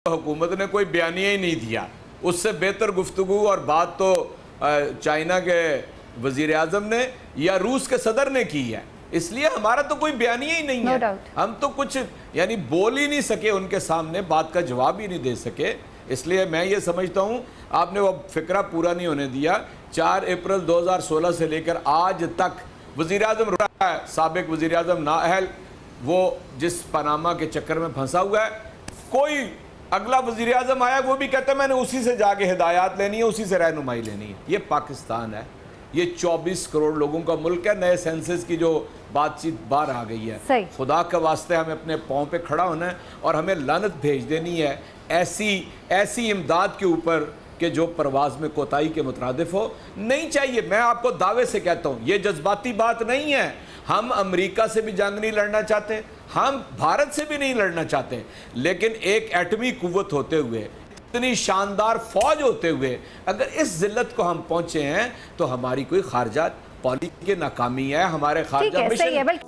हुकूमत ने कोई बयानिया ही नहीं दिया। उससे बेहतर गुफ्तगू और बात तो चाइना के वजीर आजम ने या रूस के सदर ने की है, इसलिए हमारा तो कोई बयानिया ही नहीं है। हम तो कुछ यानी बोल ही नहीं सके, उनके सामने बात का जवाब ही नहीं दे सके। इसलिए मैं ये समझता हूँ आपने वो फिक्रा पूरा नहीं होने दिया। 4 अप्रैल 2016 से लेकर आज तक वजीर आजम साबिक वजीर आजम नाअहल वो जिस पनामा के चक्कर में फंसा हुआ है, कोई अगला वजीर आजम आया वो भी कहता है मैंने उसी से जाके हिदायत लेनी है, उसी से रहनुमाई लेनी है। ये पाकिस्तान है, ये 24 करोड़ लोगों का मुल्क है। नए सेंसस की जो बातचीत बाहर आ गई है, खुदा के वास्ते हमें अपने पाँव पे खड़ा होना है और हमें लानत भेज देनी है ऐसी इमदाद के ऊपर कि जो परवाज में कोताही के मुतरादिफ हो। नहीं चाहिए। मैं आपको दावे से कहता हूँ ये जज्बाती बात नहीं है। हम अमेरिका से भी जंग नहीं लड़ना चाहते, हम भारत से भी नहीं लड़ना चाहते, लेकिन एक एटमी कुव्वत होते हुए, इतनी शानदार फौज होते हुए अगर इस जिल्लत को हम पहुंचे हैं तो हमारी कोई खारजा पॉलिसी की नाकामी है, हमारे खारजा मिशन